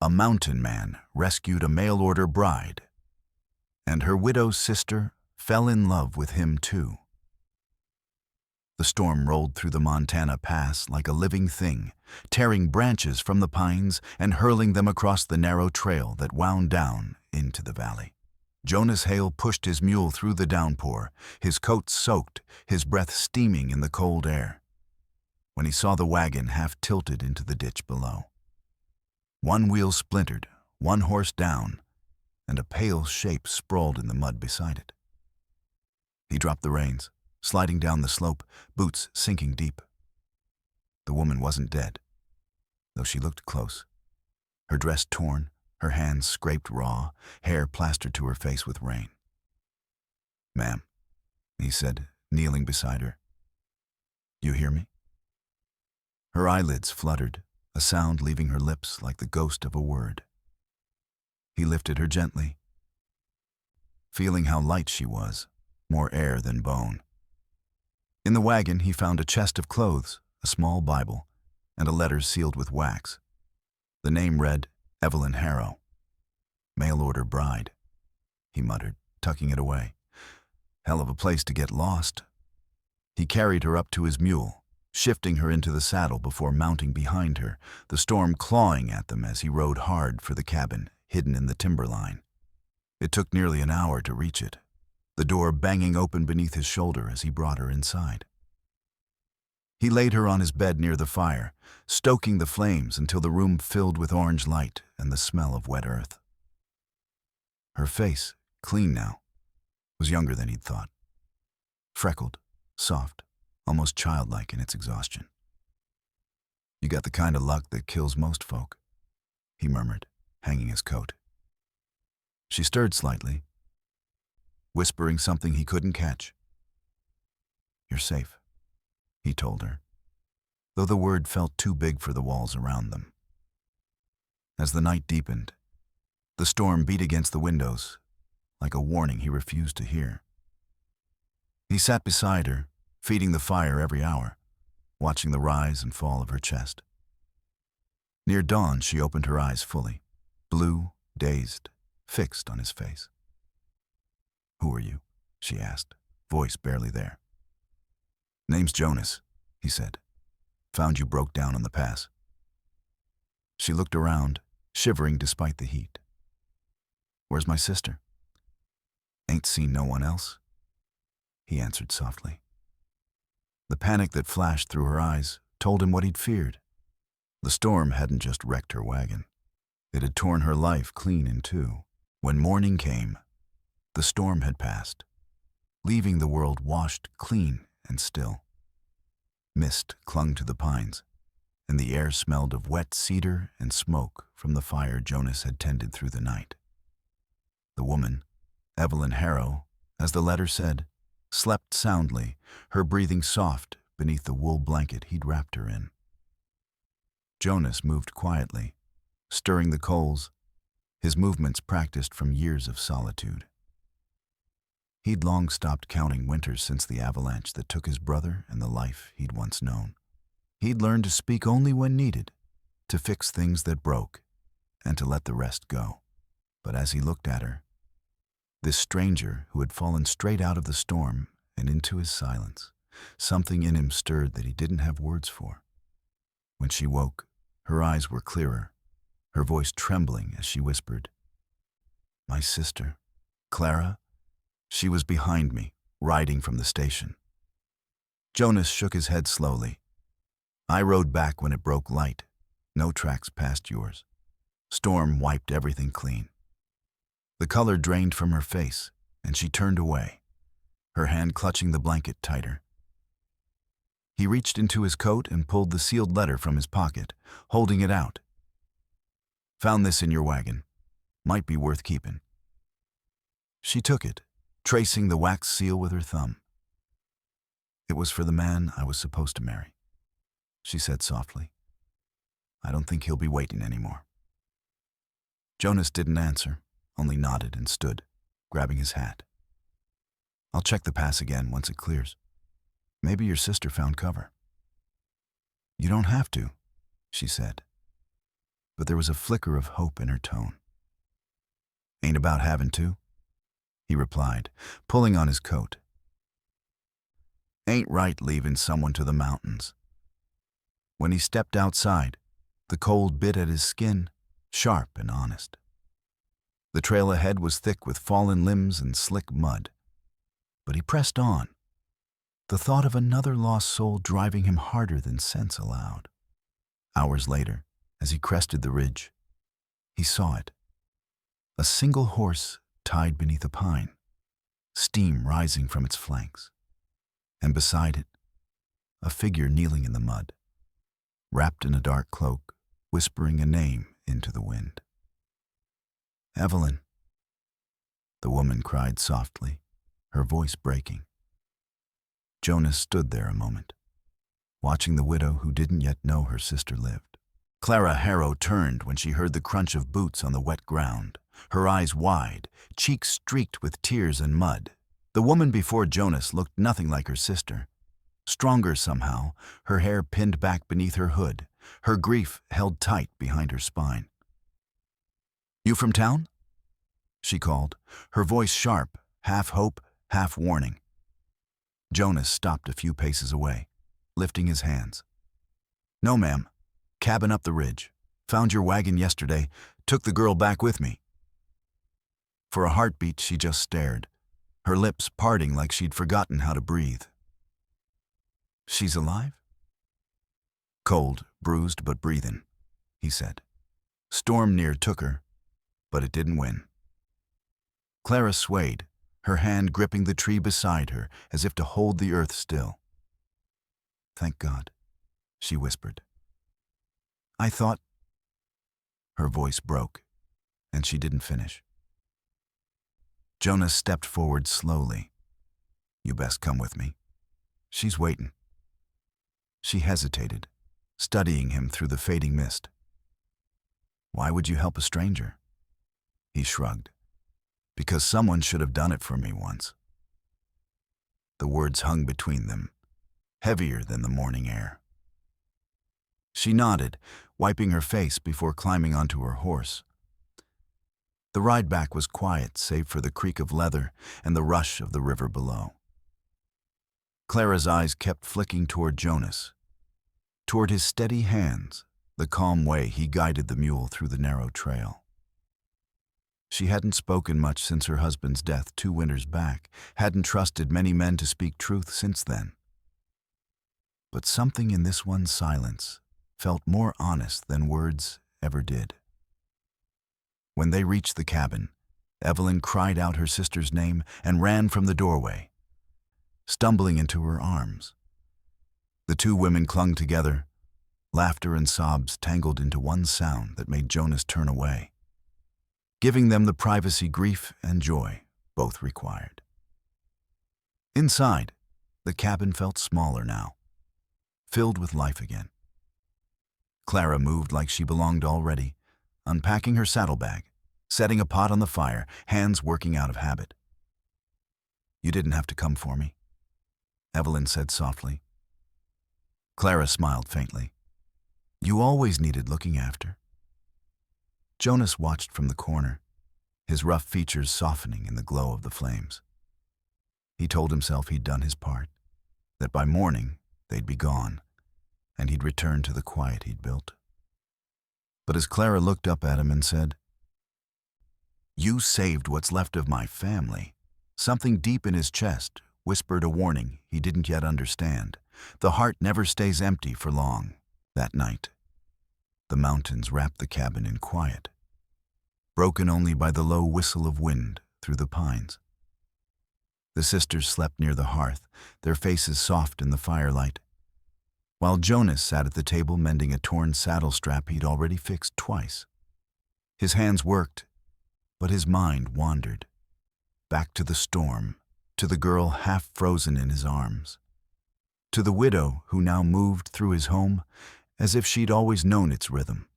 A mountain man rescued a mail-order bride, and her widow's sister fell in love with him too. The storm rolled through the Montana Pass like a living thing, tearing branches from the pines and hurling them across the narrow trail that wound down into the valley. Jonas Hale pushed his mule through the downpour, his coat soaked, his breath steaming in the cold air, when he saw the wagon half tilted into the ditch below. One wheel splintered, one horse down, and a pale shape sprawled in the mud beside it. He dropped the reins, sliding down the slope, boots sinking deep. The woman wasn't dead, though she looked close. Her dress torn, her hands scraped raw, hair plastered to her face with rain. "Ma'am," he said, kneeling beside her. "You hear me?" Her eyelids fluttered, a sound leaving her lips like the ghost of a word. He lifted her gently, feeling how light she was, more air than bone. In the wagon, he found a chest of clothes, a small Bible, and a letter sealed with wax. The name read, Evelyn Harrow. "Mail-order bride," he muttered, tucking it away. "Hell of a place to get lost." He carried her up to his mule, shifting her into the saddle before mounting behind her, the storm clawing at them as he rode hard for the cabin, hidden in the timberline. It took nearly an hour to reach it, the door banging open beneath his shoulder as he brought her inside. He laid her on his bed near the fire, stoking the flames until the room filled with orange light and the smell of wet earth. Her face, clean now, was younger than he'd thought. Freckled, soft, almost childlike in its exhaustion. "You got the kind of luck that kills most folk," he murmured, hanging his coat. She stirred slightly, whispering something he couldn't catch. "You're safe," he told her, though the word felt too big for the walls around them. As the night deepened, the storm beat against the windows, like a warning he refused to hear. He sat beside her, feeding the fire every hour, watching the rise and fall of her chest. Near dawn, she opened her eyes fully, blue, dazed, fixed on his face. "Who are you?" she asked, voice barely there. "Name's Jonas," he said. "Found you broke down on the pass." She looked around, shivering despite the heat. "Where's my sister?" "Ain't seen no one else," he answered softly. The panic that flashed through her eyes told him what he'd feared. The storm hadn't just wrecked her wagon. It had torn her life clean in two. When morning came, the storm had passed, leaving the world washed clean and still. Mist clung to the pines, and the air smelled of wet cedar and smoke from the fire Jonas had tended through the night. The woman, Evelyn Harrow, as the letter said, slept soundly, her breathing soft beneath the wool blanket he'd wrapped her in. Jonas moved quietly, stirring the coals, his movements practiced from years of solitude. He'd long stopped counting winters since the avalanche that took his brother and the life he'd once known. He'd learned to speak only when needed, to fix things that broke, and to let the rest go. But as he looked at her, this stranger who had fallen straight out of the storm and into his silence, something in him stirred that he didn't have words for. When she woke, her eyes were clearer, her voice trembling as she whispered, "My sister, Clara, she was behind me, riding from the station." Jonas shook his head slowly. "I rode back when it broke light. No tracks past yours. Storm wiped everything clean." The color drained from her face, and she turned away, her hand clutching the blanket tighter. He reached into his coat and pulled the sealed letter from his pocket, holding it out. "Found this in your wagon. Might be worth keeping." She took it, tracing the wax seal with her thumb. "It was for the man I was supposed to marry," she said softly. "I don't think he'll be waiting anymore." Jonas didn't answer, only nodded and stood, grabbing his hat. "I'll check the pass again once it clears. Maybe your sister found cover." "You don't have to," she said. but there was a flicker of hope in her tone. "Ain't about having to," he replied, pulling on his coat. "Ain't right leaving someone to the mountains." When he stepped outside, the cold bit at his skin, sharp and honest. The trail ahead was thick with fallen limbs and slick mud. But he pressed on, the thought of another lost soul driving him harder than sense allowed. Hours later, as he crested the ridge, he saw it. A single horse tied beneath a pine, steam rising from its flanks. And beside it, a figure kneeling in the mud, wrapped in a dark cloak, whispering a name into the wind. "Evelyn," the woman cried softly, her voice breaking. Jonas stood there a moment, watching the widow who didn't yet know her sister lived. Clara Harrow turned when she heard the crunch of boots on the wet ground, her eyes wide, cheeks streaked with tears and mud. The woman before Jonas looked nothing like her sister. Stronger somehow, her hair pinned back beneath her hood, her grief held tight behind her spine. "You from town?" she called, her voice sharp, half hope, half warning. Jonas stopped a few paces away, lifting his hands. "No, ma'am. Cabin up the ridge. Found your wagon yesterday, took the girl back with me." For a heartbeat, she just stared, her lips parting like she'd forgotten how to breathe. "She's alive?" "Cold, bruised, but breathing," he said. "Storm near took her, but it didn't win." Clara swayed, her hand gripping the tree beside her as if to hold the earth still. "Thank God," she whispered. "I thought—" Her voice broke, and she didn't finish. Jonas stepped forward slowly. "You best come with me. She's waiting." She hesitated, studying him through the fading mist. "Why would you help a stranger?" He shrugged. "Because someone should have done it for me once." The words hung between them, heavier than the morning air. She nodded, wiping her face before climbing onto her horse. The ride back was quiet, save for the creak of leather and the rush of the river below. Clara's eyes kept flicking toward Jonas, toward his steady hands, the calm way he guided the mule through the narrow trail. She hadn't spoken much since her husband's death 2 winters back, hadn't trusted many men to speak truth since then. But something in this one's silence felt more honest than words ever did. When they reached the cabin, Evelyn cried out her sister's name and ran from the doorway, stumbling into her arms. The 2 women clung together, laughter and sobs tangled into one sound that made Jonas turn away, giving them the privacy grief and joy both required. Inside, the cabin felt smaller now, filled with life again. Clara moved like she belonged already, unpacking her saddlebag, setting a pot on the fire, hands working out of habit. "You didn't have to come for me," Evelyn said softly. Clara smiled faintly. "You always needed looking after." Jonas watched from the corner, his rough features softening in the glow of the flames. He told himself he'd done his part, that by morning they'd be gone, and he'd return to the quiet he'd built. But as Clara looked up at him and said, "You saved what's left of my family," something deep in his chest whispered a warning he didn't yet understand. The heart never stays empty for long. That night, the mountains wrapped the cabin in quiet, broken only by the low whistle of wind through the pines. The sisters slept near the hearth, their faces soft in the firelight, while Jonas sat at the table mending a torn saddle strap he'd already fixed twice. His hands worked, but his mind wandered, back to the storm, to the girl half frozen in his arms, to the widow who now moved through his home as if she'd always known its rhythm.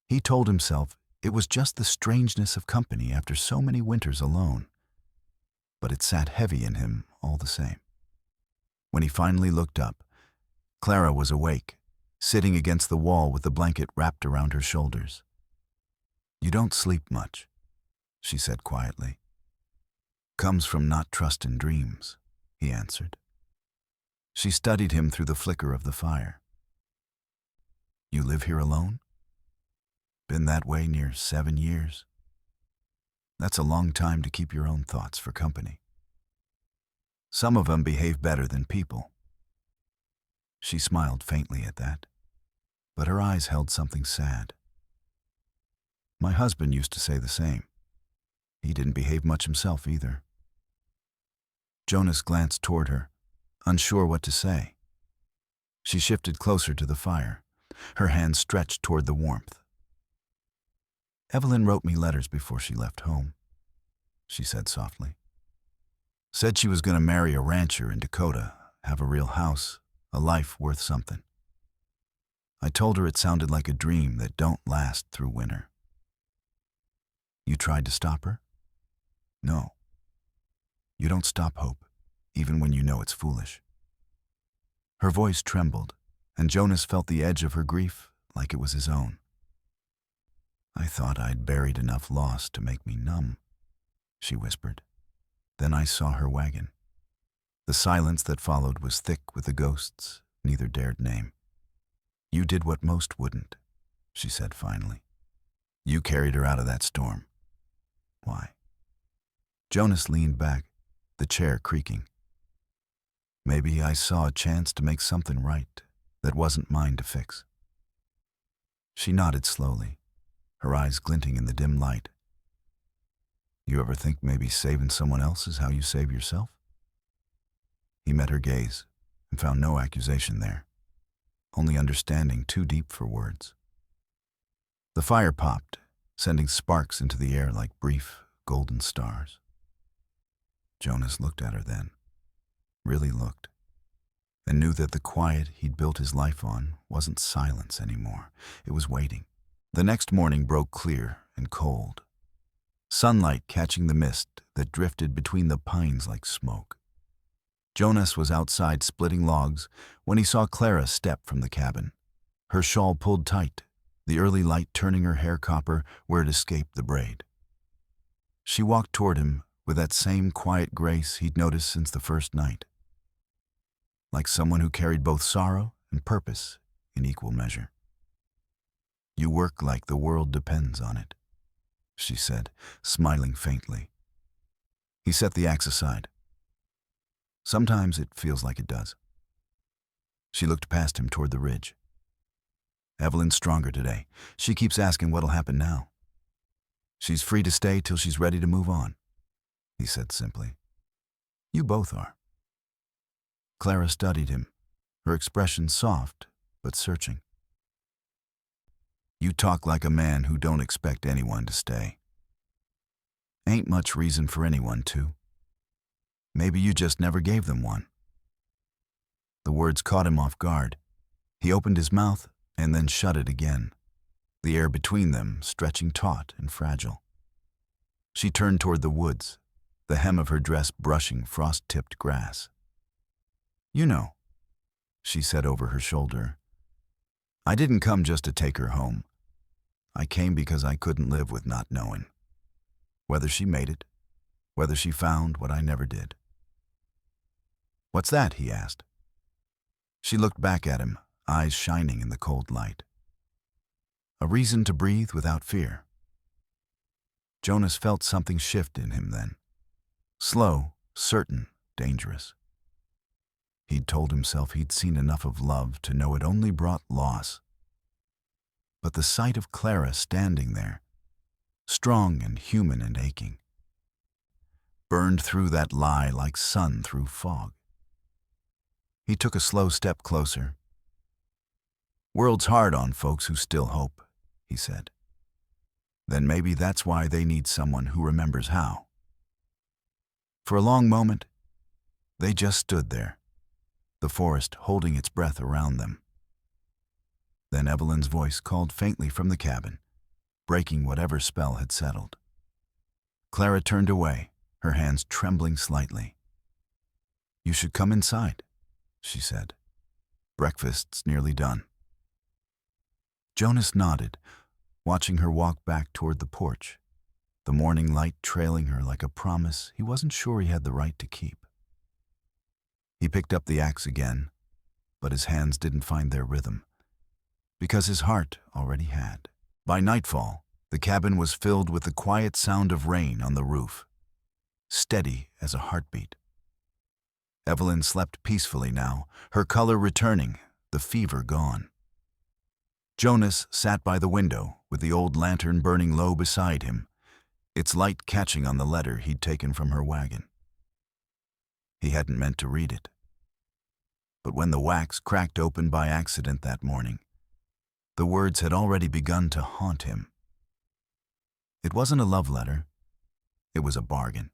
He told himself it was just the strangeness of company after so many winters alone, but it sat heavy in him all the same. When he finally looked up, Clara was awake, sitting against the wall with the blanket wrapped around her shoulders. "You don't sleep much," she said quietly. "Comes from not trusting dreams," he answered. She studied him through the flicker of the fire. "You live here alone?" "Been that way near 7 years. That's a long time to keep your own thoughts for company. Some of them behave better than people." She smiled faintly at that, but her eyes held something sad. "My husband used to say the same. He didn't behave much himself either." Jonas glanced toward her, unsure what to say. She shifted closer to the fire, her hands stretched toward the warmth. "Evelyn wrote me letters before she left home," she said softly. "Said she was going to marry a rancher in Dakota, have a real house, a life worth something. I told her it sounded like a dream that don't last through winter." "You tried to stop her?" "No. You don't stop hope, even when you know it's foolish." Her voice trembled, and Jonas felt the edge of her grief like it was his own. "I thought I'd buried enough loss to make me numb," she whispered. Then I saw her wagon. The silence that followed was thick with the ghosts neither dared name. "You did what most wouldn't," she said finally. "You carried her out of that storm." "Why?" Jonas leaned back, the chair creaking. "Maybe I saw a chance to make something right that wasn't mine to fix." She nodded slowly, her eyes glinting in the dim light. "You ever think maybe saving someone else is how you save yourself?" He met her gaze and found no accusation there, only understanding too deep for words. The fire popped, sending sparks into the air like brief, golden stars. Jonas looked at her then, really looked, and knew that the quiet he'd built his life on wasn't silence anymore. It was waiting. The next morning broke clear and cold, sunlight catching the mist that drifted between the pines like smoke. Jonas was outside splitting logs when he saw Clara step from the cabin, her shawl pulled tight, the early light turning her hair copper where it escaped the braid. She walked toward him with that same quiet grace he'd noticed since the first night, like someone who carried both sorrow and purpose in equal measure. "You work like the world depends on it," she said, smiling faintly. He set the axe aside. "Sometimes it feels like it does." She looked past him toward the ridge. "Evelyn's stronger today. She keeps asking what'll happen now. She's free to stay till she's ready to move on," he said simply. "You both are." Clara studied him, her expression soft but searching. "You talk like a man who don't expect anyone to stay. Ain't much reason for anyone to. Maybe you just never gave them one." The words caught him off guard. He opened his mouth and then shut it again, the air between them stretching taut and fragile. She turned toward the woods, the hem of her dress brushing frost-tipped grass. "You know," she said over her shoulder, "I didn't come just to take her home. I came because I couldn't live with not knowing. Whether she made it, whether she found what I never did." "What's that?" he asked. She looked back at him, eyes shining in the cold light. "A reason to breathe without fear." Jonas felt something shift in him then. Slow, certain, dangerous. He'd told himself he'd seen enough of love to know it only brought loss. But the sight of Clara standing there, strong and human and aching, burned through that lie like sun through fog. He took a slow step closer. "World's hard on folks who still hope," he said. "Then maybe that's why they need someone who remembers how." For a long moment, they just stood there, the forest holding its breath around them. Then Evelyn's voice called faintly from the cabin, breaking whatever spell had settled. Clara turned away, her hands trembling slightly. "You should come inside," she said. "Breakfast's nearly done." Jonas nodded, watching her walk back toward the porch, the morning light trailing her like a promise he wasn't sure he had the right to keep. He picked up the axe again, but his hands didn't find their rhythm, because his heart already had. By nightfall, the cabin was filled with the quiet sound of rain on the roof, steady as a heartbeat. Evelyn slept peacefully now, her color returning, the fever gone. Jonas sat by the window with the old lantern burning low beside him, its light catching on the letter he'd taken from her wagon. He hadn't meant to read it. But when the wax cracked open by accident that morning, the words had already begun to haunt him. It wasn't a love letter. It was a bargain.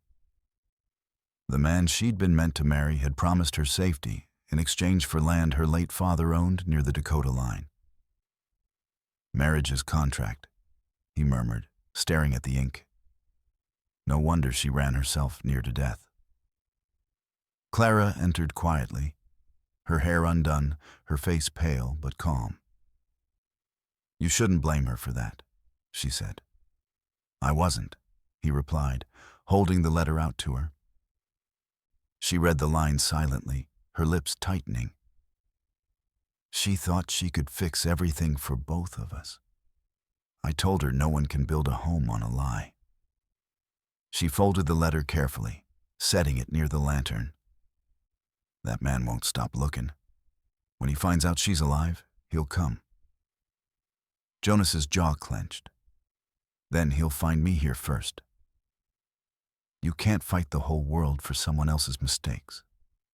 The man she'd been meant to marry had promised her safety in exchange for land her late father owned near the Dakota line. Marriage's contract, he murmured, staring at the ink. No wonder she ran herself near to death. Clara entered quietly, her hair undone, her face pale but calm. "You shouldn't blame her for that," she said. "I wasn't," he replied, holding the letter out to her. She read the lines silently, her lips tightening. "She thought she could fix everything for both of us. I told her no one can build a home on a lie." She folded the letter carefully, setting it near the lantern. "That man won't stop looking. When he finds out she's alive, he'll come." Jonas's jaw clenched. "Then he'll find me here first." "You can't fight the whole world for someone else's mistakes,"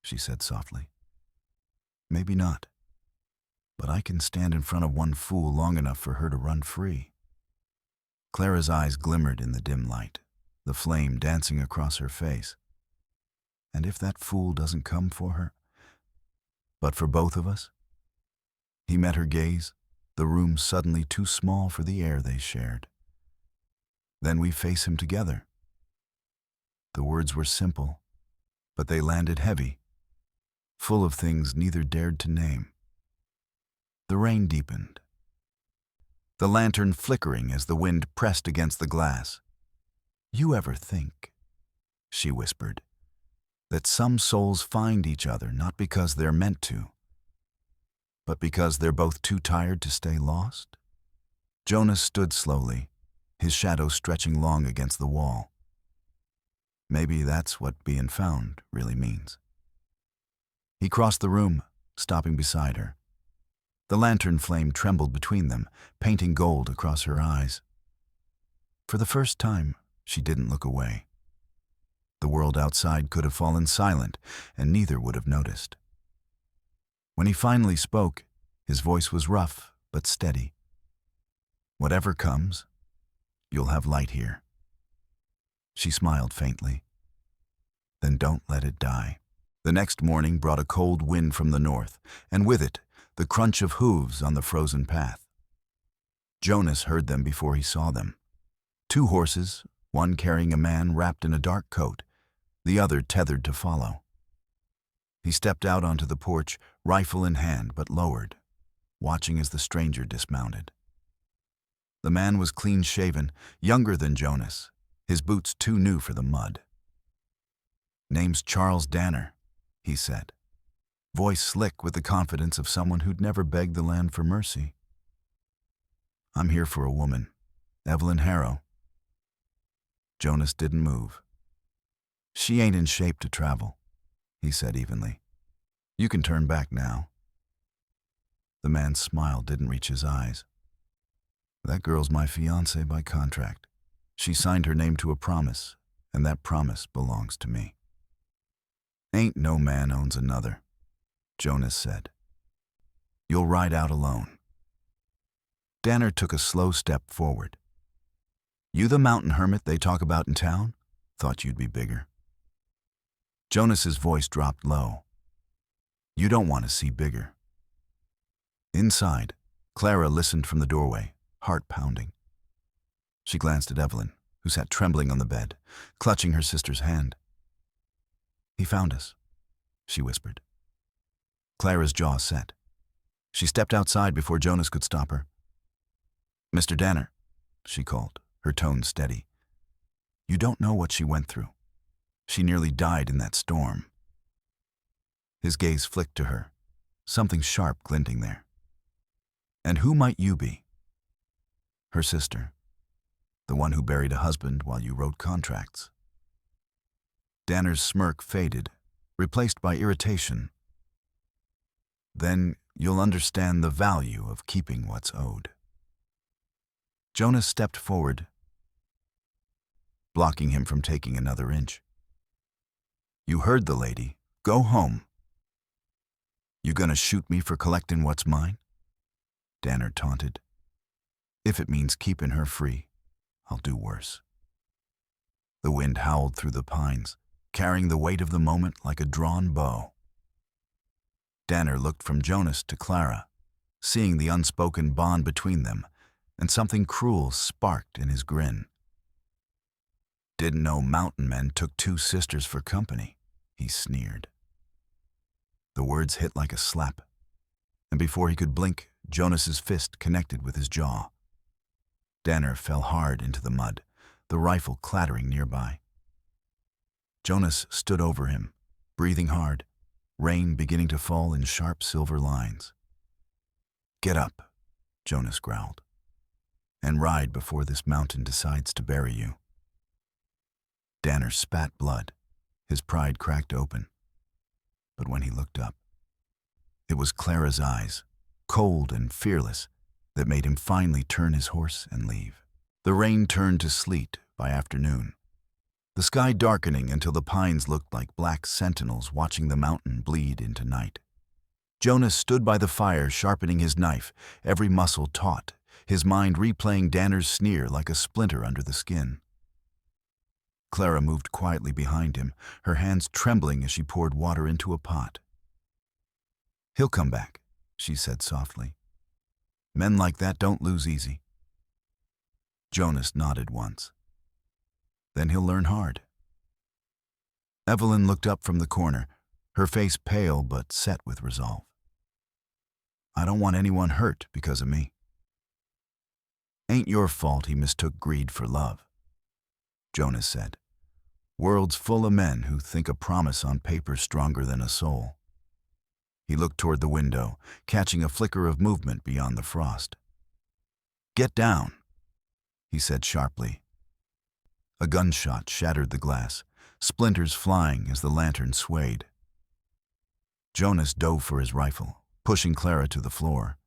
she said softly. "Maybe not. But I can stand in front of one fool long enough for her to run free." Clara's eyes glimmered in the dim light, the flame dancing across her face. "And if that fool doesn't come for her? But for both of us?" He met her gaze, the room suddenly too small for the air they shared. "Then we face him together." The words were simple, but they landed heavy, full of things neither dared to name. The rain deepened, the lantern flickering as the wind pressed against the glass. "You ever think," she whispered, "that some souls find each other not because they're meant to, but because they're both too tired to stay lost?" Jonas stood slowly, his shadow stretching long against the wall. Maybe that's what being found really means. He crossed the room, stopping beside her. The lantern flame trembled between them, painting gold across her eyes. For the first time, she didn't look away. The world outside could have fallen silent, and neither would have noticed. When he finally spoke, his voice was rough but steady. "Whatever comes, you'll have light here." She smiled faintly. "Then don't let it die." The next morning brought a cold wind from the north, and with it, the crunch of hooves on the frozen path. Jonas heard them before he saw them. 2 horses, one carrying a man wrapped in a dark coat, the other tethered to follow. He stepped out onto the porch, rifle in hand but lowered, watching as the stranger dismounted. The man was clean-shaven, younger than Jonas, his boots too new for the mud. "Name's Charles Danner," he said, voice slick with the confidence of someone who'd never begged the land for mercy. "I'm here for a woman, Evelyn Harrow." Jonas didn't move. "She ain't in shape to travel," he said evenly. "You can turn back now." The man's smile didn't reach his eyes. "That girl's my fiancée by contract. She signed her name to a promise, and that promise belongs to me." "Ain't no man owns another," Jonas said. "You'll ride out alone." Danner took a slow step forward. "You the mountain hermit they talk about in town? Thought you'd be bigger." Jonas's voice dropped low. "You don't want to see bigger." Inside, Clara listened from the doorway, heart pounding. She glanced at Evelyn, who sat trembling on the bed, clutching her sister's hand. "He found us," she whispered. Clara's jaw set. She stepped outside before Jonas could stop her. "Mr. Danner," she called, her tone steady. "You don't know what she went through. She nearly died in that storm." His gaze flicked to her, something sharp glinting there. "And who might you be?" "Her sister. The one who buried a husband while you wrote contracts." Danner's smirk faded, replaced by irritation. "Then you'll understand the value of keeping what's owed." Jonas stepped forward, blocking him from taking another inch. "You heard the lady. Go home." "You gonna shoot me for collecting what's mine?" Danner taunted. "If it means keeping her free, I'll do worse." The wind howled through the pines, carrying the weight of the moment like a drawn bow. Danner looked from Jonas to Clara, seeing the unspoken bond between them, and something cruel sparked in his grin. "Didn't know mountain men took two sisters for company," he sneered. The words hit like a slap, and before he could blink, Jonas's fist connected with his jaw. Danner fell hard into the mud, the rifle clattering nearby. Jonas stood over him, breathing hard, rain beginning to fall in sharp silver lines. "Get up," Jonas growled, "and ride before this mountain decides to bury you." Danner spat blood, his pride cracked open. But when he looked up, it was Clara's eyes, cold and fearless, that made him finally turn his horse and leave. The rain turned to sleet by afternoon, the sky darkening until the pines looked like black sentinels watching the mountain bleed into night. Jonas stood by the fire sharpening his knife, every muscle taut, his mind replaying Danner's sneer like a splinter under the skin. Clara moved quietly behind him, her hands trembling as she poured water into a pot. "He'll come back," she said softly. "Men like that don't lose easy." Jonas nodded once. "Then he'll learn hard." Evelyn looked up from the corner, her face pale but set with resolve. "I don't want anyone hurt because of me." "Ain't your fault he mistook greed for love," Jonas said. "World's full of men who think a promise on paper's stronger than a soul." He looked toward the window, catching a flicker of movement beyond the frost. "Get down," he said sharply. A gunshot shattered the glass, splinters flying as the lantern swayed. Jonas dove for his rifle, pushing Clara to the floor.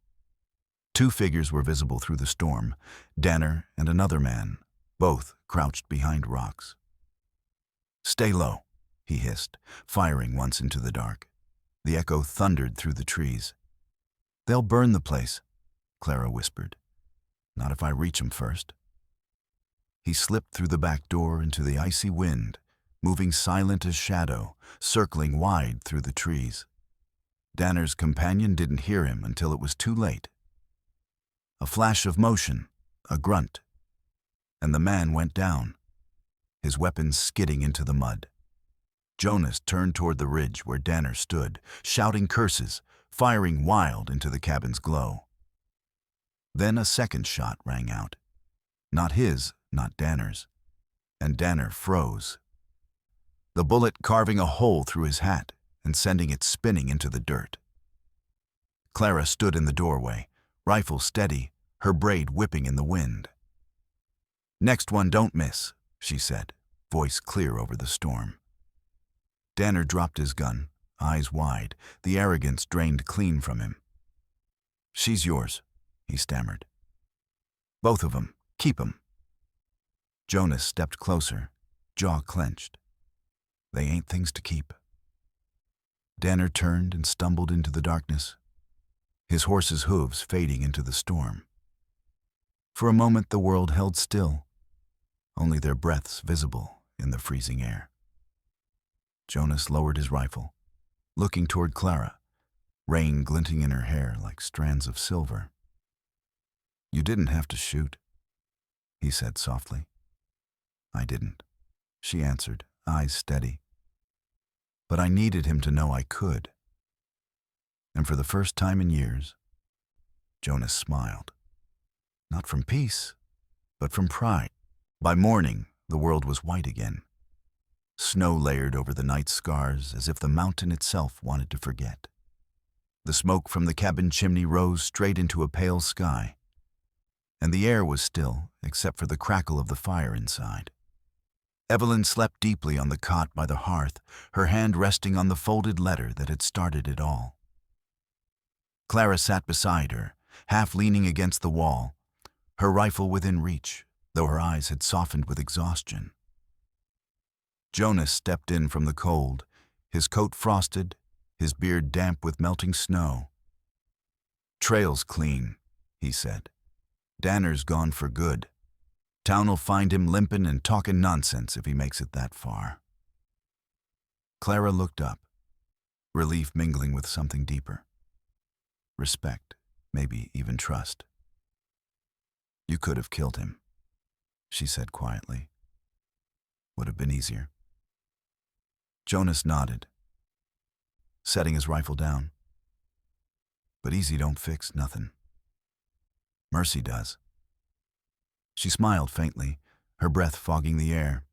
Two figures were visible through the storm, Danner and another man, both crouched behind rocks. "Stay low," he hissed, firing once into the dark. The echo thundered through the trees. "They'll burn the place," Clara whispered. "Not if I reach 'em first." He slipped through the back door into the icy wind, moving silent as shadow, circling wide through the trees. Danner's companion didn't hear him until it was too late. A flash of motion, a grunt, and the man went down, his weapons skidding into the mud. Jonas turned toward the ridge where Danner stood, shouting curses, firing wild into the cabin's glow. Then a second shot rang out. Not his, not Danner's, and Danner froze, the bullet carving a hole through his hat and sending it spinning into the dirt. Clara stood in the doorway, rifle steady, her braid whipping in the wind. "Next one don't miss," she said, voice clear over the storm. Danner dropped his gun, eyes wide, the arrogance drained clean from him. "She's yours," he stammered. "Both of 'em. Keep 'em." Jonas stepped closer, jaw clenched. "They ain't things to keep." Danner turned and stumbled into the darkness, his horse's hooves fading into the storm. For a moment the world held still, only their breaths visible in the freezing air. Jonas lowered his rifle, looking toward Clara, rain glinting in her hair like strands of silver. "You didn't have to shoot," he said softly. "I didn't," she answered, eyes steady. "But I needed him to know I could." And for the first time in years, Jonas smiled. not from peace, but from pride. By morning, the world was white again. Snow layered over the night's scars as if the mountain itself wanted to forget. The smoke from the cabin chimney rose straight into a pale sky, and the air was still except for the crackle of the fire inside. Evelyn slept deeply on the cot by the hearth, her hand resting on the folded letter that had started it all. Clara sat beside her, half leaning against the wall, her rifle within reach, though her eyes had softened with exhaustion. Jonas stepped in from the cold, his coat frosted, his beard damp with melting snow. "Trail's clean," he said. "Danner's gone for good. Town'll find him limpin' and talkin' nonsense if he makes it that far." Clara looked up, relief mingling with something deeper. Respect, maybe even trust. "You could have killed him," she said quietly. "Would have been easier." Jonas nodded, setting his rifle down. "But easy don't fix nothing. Mercy does." She smiled faintly, her breath fogging the air.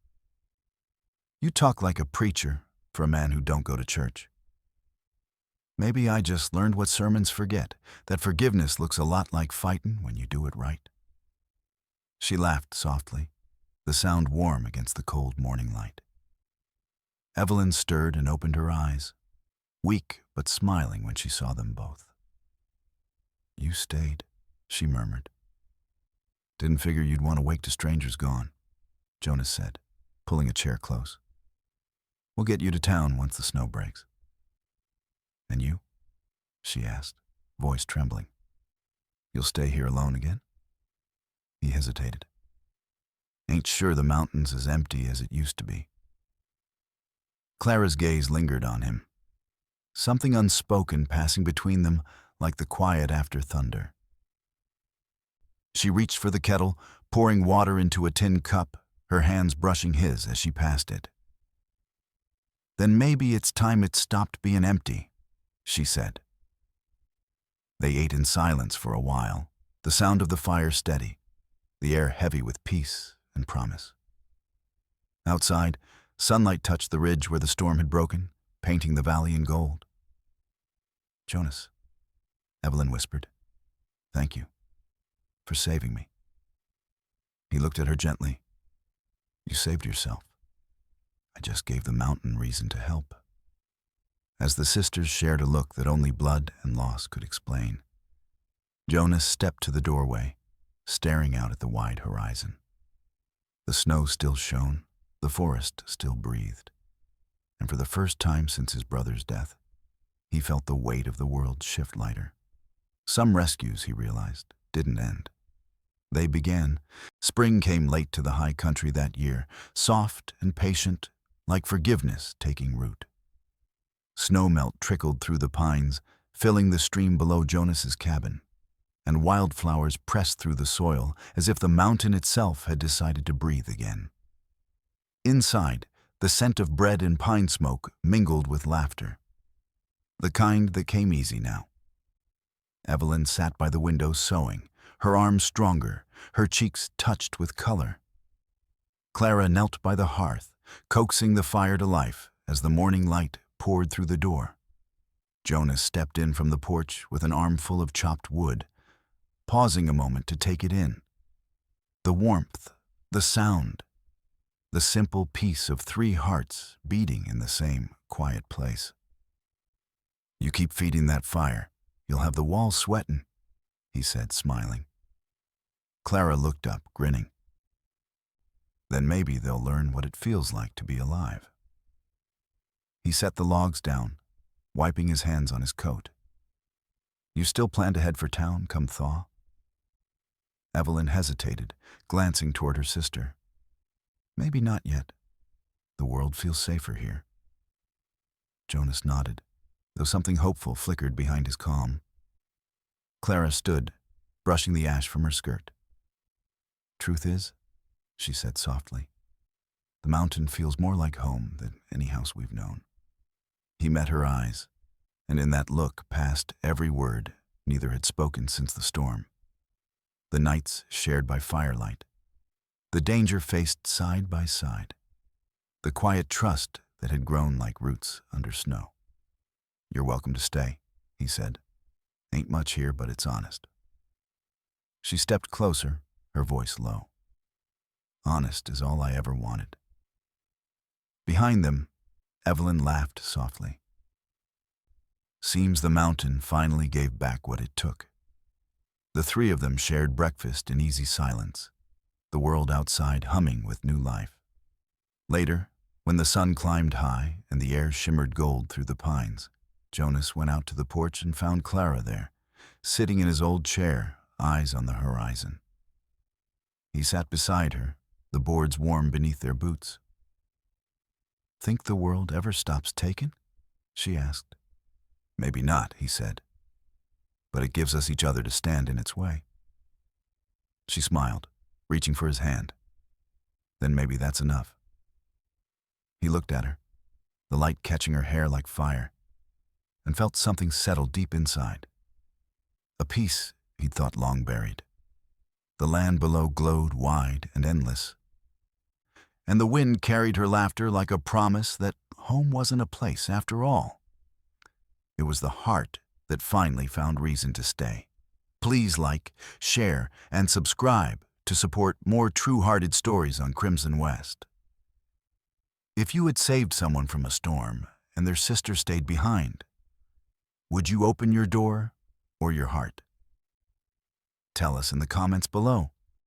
"You talk like a preacher for a man who don't go to church. Maybe I just learned what sermons forget, that forgiveness looks a lot like fightin' when you do it right." She laughed softly, the sound warm against the cold morning light. Evelyn stirred and opened her eyes, weak but smiling when she saw them both. "You stayed," she murmured. "Didn't figure you'd want to wake to strangers gone," Jonas said, pulling a chair close. "We'll get you to town once the snow breaks." "And you?" she asked, voice trembling. "You'll stay here alone again?" He hesitated. "Ain't sure the mountain's as empty as it used to be." Clara's gaze lingered on him, something unspoken passing between them like the quiet after thunder. She reached for the kettle, pouring water into a tin cup, her hands brushing his as she passed it. "Then maybe it's time it stopped being empty," she said. They ate in silence for a while, the sound of the fire steady, the air heavy with peace and promise. Outside, sunlight touched the ridge where the storm had broken, painting the valley in gold. "Jonas," Evelyn whispered, "thank you for saving me." He looked at her gently. "You saved yourself. I just gave the mountain reason to help." As the sisters shared a look that only blood and loss could explain, Jonas stepped to the doorway, staring out at the wide horizon. The snow still shone, the forest still breathed, and for the first time since his brother's death, he felt the weight of the world shift lighter. Some rescues, he realized, didn't end. They began. Spring came late to the high country that year, soft and patient, like forgiveness taking root. Snowmelt trickled through the pines, filling the stream below Jonas's cabin, and wildflowers pressed through the soil as if the mountain itself had decided to breathe again. Inside, the scent of bread and pine smoke mingled with laughter, the kind that came easy now. Evelyn sat by the window sewing, her arms stronger, her cheeks touched with color. Clara knelt by the hearth, coaxing the fire to life as the morning light poured through the door. Jonas stepped in from the porch with an armful of chopped wood, pausing a moment to take it in. The warmth, the sound, the simple peace of three hearts beating in the same quiet place. "You keep feeding that fire, you'll have the walls sweatin'," he said, smiling. Clara looked up, grinning. "Then maybe they'll learn what it feels like to be alive." He set the logs down, wiping his hands on his coat. "You still plan to head for town come thaw?" Evelyn hesitated, glancing toward her sister. "Maybe not yet. The world feels safer here." Jonas nodded, though something hopeful flickered behind his calm. Clara stood, brushing the ash from her skirt. "Truth is," she said softly, "the mountain feels more like home than any house we've known." He met her eyes, and in that look passed every word neither had spoken since the storm. the nights shared by firelight, the danger faced side by side, the quiet trust that had grown like roots under snow. "You're welcome to stay," he said. "Ain't much here, but it's honest." She stepped closer, her voice low. "Honest is all I ever wanted." Behind them, Evelyn laughed softly. Seems the mountain finally gave back what it took. The three of them shared breakfast in easy silence, the world outside humming with new life. Later, when the sun climbed high and the air shimmered gold through the pines, Jonas went out to the porch and found Clara there, sitting in his old chair, eyes on the horizon. He sat beside her, the boards warm beneath their boots. "Think the world ever stops taking?" she asked. "Maybe not," he said. "But it gives us each other to stand in its way." She smiled, reaching for his hand. "Then maybe that's enough." He looked at her, the light catching her hair like fire, and felt something settle deep inside. A peace he'd thought long buried. The land below glowed wide and endless, and the wind carried her laughter like a promise that home wasn't a place after all. It was the heart that finally found reason to stay. Please like, share, and subscribe to support more true-hearted stories on Crimson West. If you had saved someone from a storm and their sister stayed behind, would you open your door or your heart? Tell us in the comments below.